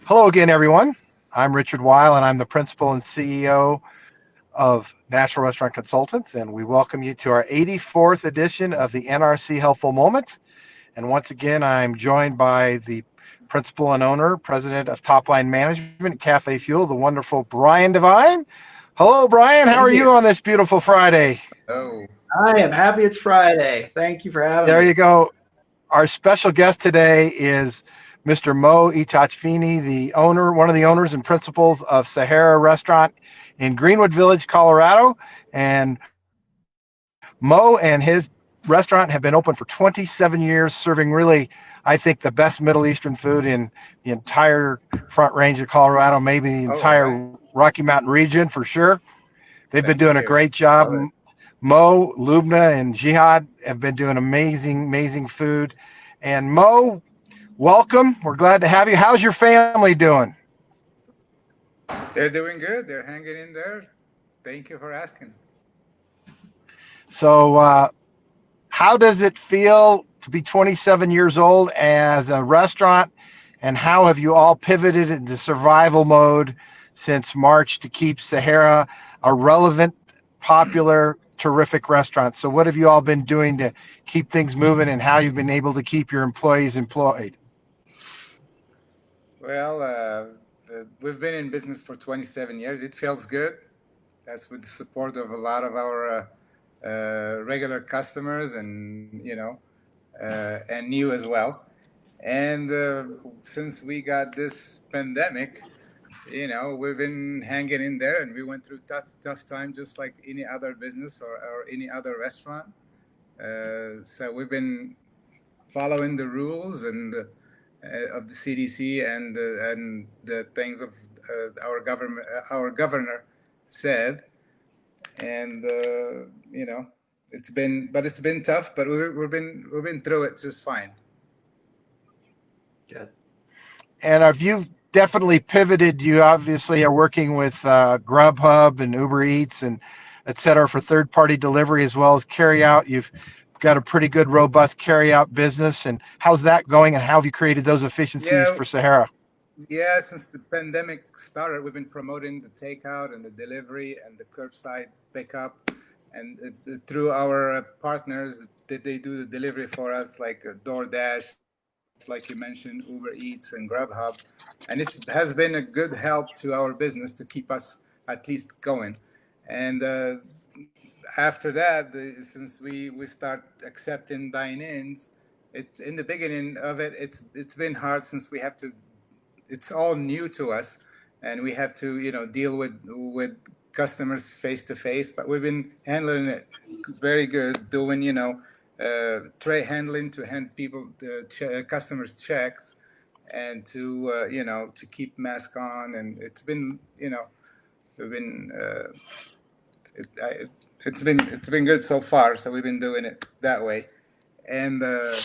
Hello again, everyone. I'm Richard Weil, and I'm the principal and CEO of National Restaurant Consultants, and we welcome you to our 84th edition of the NRC Helpful Moment. And once again, I'm joined by the principal and owner, president of Top Line Management, CafeFuel, the wonderful Brian Devine. Hello, Brian. How are Thank you you. on this beautiful Friday? Oh, I am happy it's Friday. Thank you for having There you me. go. Our special guest today is Mr. Mo Itachfini, the owner, one of the owners and principals of Sahara Restaurant in Greenwood Village, Colorado. And Mo and his restaurant have been open for 27 years, serving really, I think, the best Middle Eastern food in the entire Front Range of Colorado, maybe the all entire right. Rocky Mountain region for sure. They've been doing Thank a you. great job. Love it. Mo, Lubna, and Jihad have been doing amazing food. And Mo, welcome. We're glad to have you. How's your family doing? They're doing good. They're hanging in there. Thank you for asking. So, how does it feel to be 27 years old as a restaurant? And how have you all pivoted into survival mode since March to keep Sahara a relevant, popular, terrific restaurant? So, what have you all been doing to keep things moving and how you've been able to keep your employees employed? Well, we've been in business for 27 years. It feels good. That's with the support of a lot of our regular customers and, and new as well. And since we got this pandemic, we've been hanging in there, and we went through tough time just like any other business or any other restaurant. So we've been following the rules and of the CDC and the things of our governor said, and it's been tough, but we've been through it just fine. Good. And have you definitely pivoted? You obviously are working with Grubhub and Uber Eats and et cetera for third party delivery as well as carry out. You've got a pretty good, robust carry out business. And how's that going? And how have you created those efficiencies Yeah, for Sahara? yeah. Since the pandemic started, we've been promoting the takeout and the delivery and the curbside pickup, and through our partners, did they do the delivery for us, like DoorDash, like you mentioned, Uber Eats and Grubhub, and it has been a good help to our business to keep us at least going. And after that, since we start accepting dine-ins, it in the beginning of it, it's been hard since we have to. It's all new to us, and we have to deal with customers face to face. But we've been handling it very good, doing tray handling to hand people customers checks, and to to keep mask on, and we've been it, I, it's been good so far. So we've been doing it that way, and uh,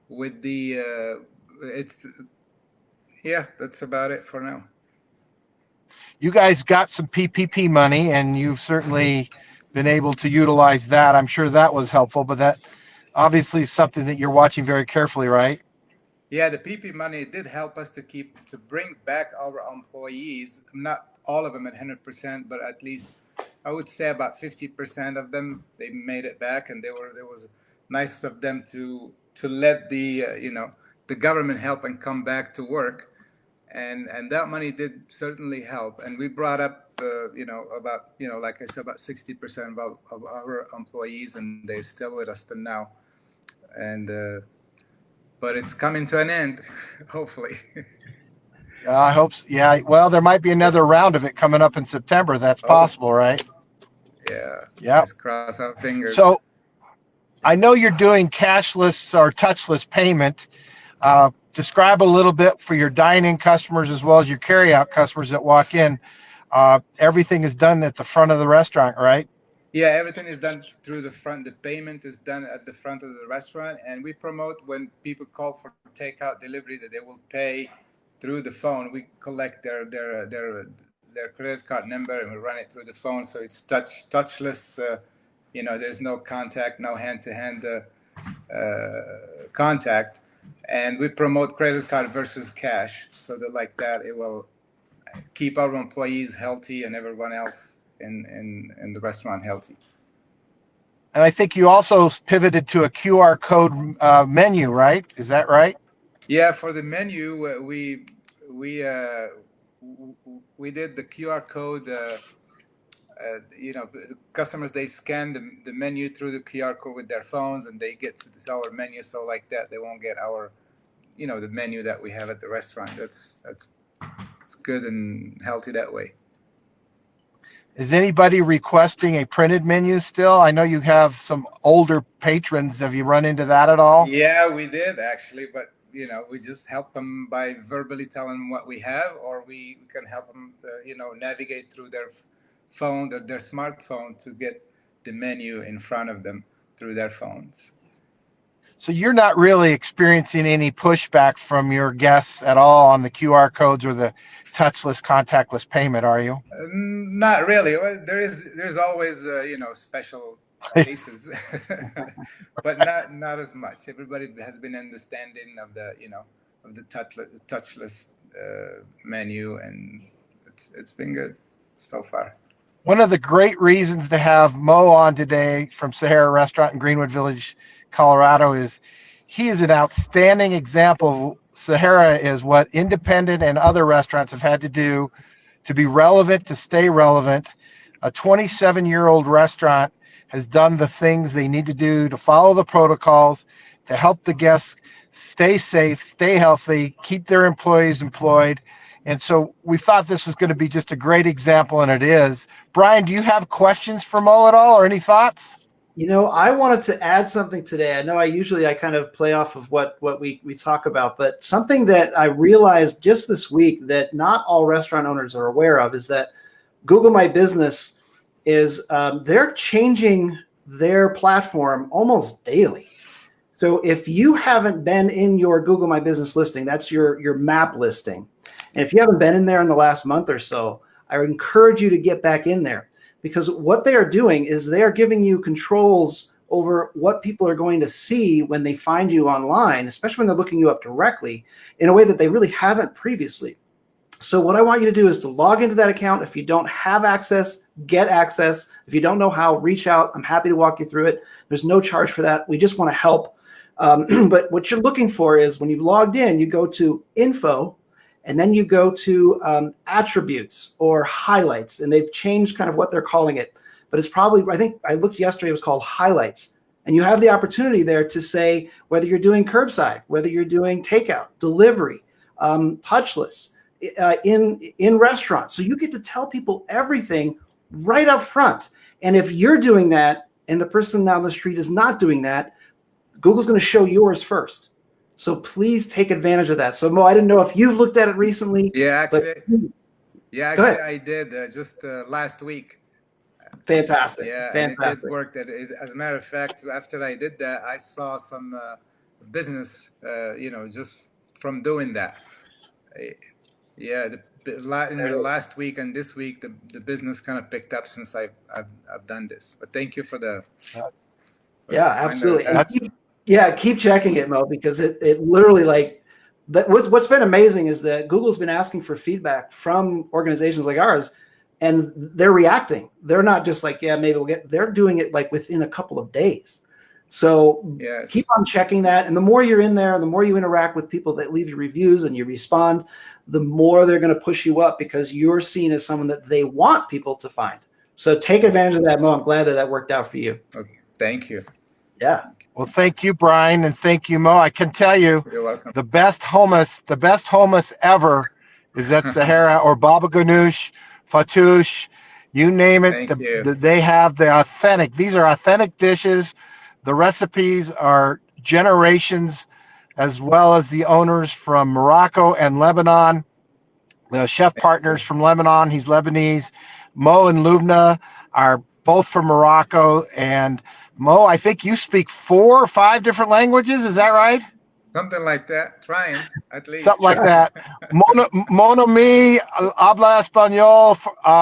with the it's yeah, that's about it for now. You guys got some PPP money and you've certainly been able to utilize that. I'm sure that was helpful, but that obviously is something that you're watching very carefully, right? Yeah, the PP money did help us to bring back our employees. Not all of them at 100%, but at least I would say about 50% of them, they made it back, and there was nice of them to let the government help and come back to work, and that money did certainly help. And we brought up about like I said, about 60% of our employees, and they're still with us till now. And but it's coming to an end, hopefully. I hope. Yeah. Well, there might be Just another round of it coming up in September. That's oh possible, right? yeah, Yeah. let's cross our fingers. So I know you're doing cashless or touchless payment. Describe a little bit for your dine-in customers as well as your carry-out customers that walk in. Everything is done at the front of the restaurant, right? Yeah, everything is done through the front. The payment is done at the front of the restaurant, and we promote when people call for takeout delivery that they will pay through the phone. We collect their credit card number and we run it through the phone, so it's touchless. There's no contact, no hand to hand contact. And we promote credit card versus cash, so that like that it will keep our employees healthy and everyone else in the restaurant healthy. And I think you also pivoted to a QR code menu, right? Is that right? Yeah, for the menu, we uh, we did the QR code. Customers, they scan the menu through the QR code with their phones, and they get to our menu. So like that, they won't get our, the menu that we have at the restaurant. That's it's good and healthy that way. Is anybody requesting a printed menu still? I know you have some older patrons. Have you run into that at all? Yeah, we did actually, but we just help them by verbally telling them what we have, or we can help them, navigate through their phone, their smartphone, to get the menu in front of them through their phones. So you're not really experiencing any pushback from your guests at all on the QR codes or the touchless, contactless payment, are you? Not really. Well, there's always special cases, but not as much. Everybody has been understanding of the of the touchless menu, and it's been good so far. One of the great reasons to have Mo on today from Sahara Restaurant in Greenwood Village, Colorado, is he is an outstanding example. Sahara is what independent and other restaurants have had to do to be relevant, to stay relevant. A 27-year-old restaurant has done the things they need to do to follow the protocols, to help the guests stay safe, stay healthy, keep their employees employed. And so we thought this was going to be just a great example, and it is. Brian, do you have questions for Mo at all, or any thoughts? I wanted to add something today. I know I kind of play off of what we talk about, but something that I realized just this week that not all restaurant owners are aware of is that Google My Business is they're changing their platform almost daily. So if you haven't been in your Google My Business listing, that's your map listing. And if you haven't been in there in the last month or so, I would encourage you to get back in there, because what they are doing is they are giving you controls over what people are going to see when they find you online, especially when they're looking you up directly, in a way that they really haven't previously. So what I want you to do is to log into that account. If you don't have access, get access. If you don't know how, reach out. I'm happy to walk you through it. There's no charge for that. We just want to help. But what you're looking for is when you've logged in, you go to info, and then you go to attributes or highlights, and they've changed kind of what they're calling it. But it's probably, I think I looked yesterday, it was called highlights. And you have the opportunity there to say whether you're doing curbside, whether you're doing takeout, delivery, touchless, in restaurants. So you get to tell people everything right up front. And if you're doing that and the person down the street is not doing that, Google's going to show yours first. So please take advantage of that. So Mo, I didn't know if you've looked at it recently. Yeah, actually, I did just last week. Fantastic. Yeah, fantastic. And it did work. As a matter of fact, after I did that, I saw some business, just from doing that. Yeah, in the last week and this week, the business kind of picked up since I've done this. But thank you for the. Yeah, absolutely. Keep checking it, Mo, because it literally, like, that. What's been amazing is that Google's been asking for feedback from organizations like ours, and they're reacting. They're not just like, yeah, maybe we'll get. They're doing it like within a couple of days. So yes. Keep on checking that, and the more you're in there, the more you interact with people that leave you reviews and you respond, the more they're going to push you up, because you're seen as someone that they want people to find. So take advantage of that, Mo. I'm glad that worked out for you. Okay. Thank you. Yeah. Well, thank you, Brian, and thank you, Mo. I can tell you, you're welcome. the best hummus ever is at Sahara or Baba Ganoush, Fatouche, you name it. Thank you. They have the authentic. These are authentic dishes. The recipes are generations, as well as the owners from Morocco and Lebanon. The chef partners from Lebanon, he's Lebanese. Mo and Lubna are both from Morocco. And Mo, I think you speak 4 or 5 different languages. Is that right? Something like that. Trying, at least. Something like that. Mono mi habla español,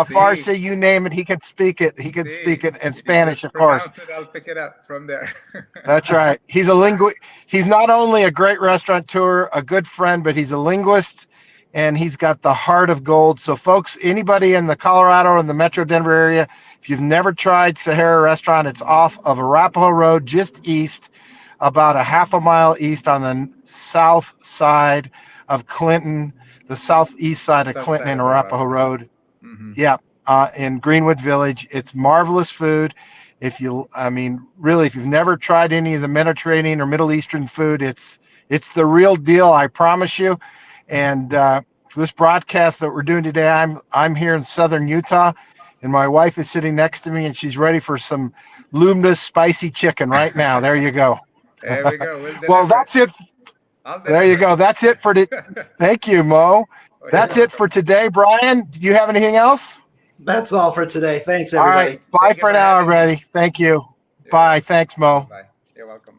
See, Farsi, you name it. He can speak it. He can see. speak it, and If you Spanish, just of course. pronounce it, I'll pick it up from there. That's right. He's a He's not only a great restaurateur, a good friend, but he's a linguist, and he's got the heart of gold. So, folks, anybody in the Colorado and the Metro Denver area, if you've never tried Sahara Restaurant, it's off of Arapahoe Road, just east, about a half a mile east on the south side of Clinton, the southeast side of South Clinton side and of Arapahoe Arapahoe. Road. Mm-hmm. Yeah, in Greenwood Village. It's marvelous food. If you, I mean, really, if you've never tried any of the Mediterranean or Middle Eastern food, it's the real deal. I promise you. And for this broadcast that we're doing today, I'm here in southern Utah, and my wife is sitting next to me, and she's ready for some Lumna's spicy chicken right now. There you go. There we go. We'll Well, deliver that's it. I'll There you deliver go. That's it for today. Thank you, Mo. Oh, you're That's it welcome. for today. Brian, do you have anything else? That's all for today. Thanks, All right. everybody. Bye Thank you for for now, having me. everybody. Thank you. You're Bye. welcome. Thanks, Mo. Bye. You're welcome.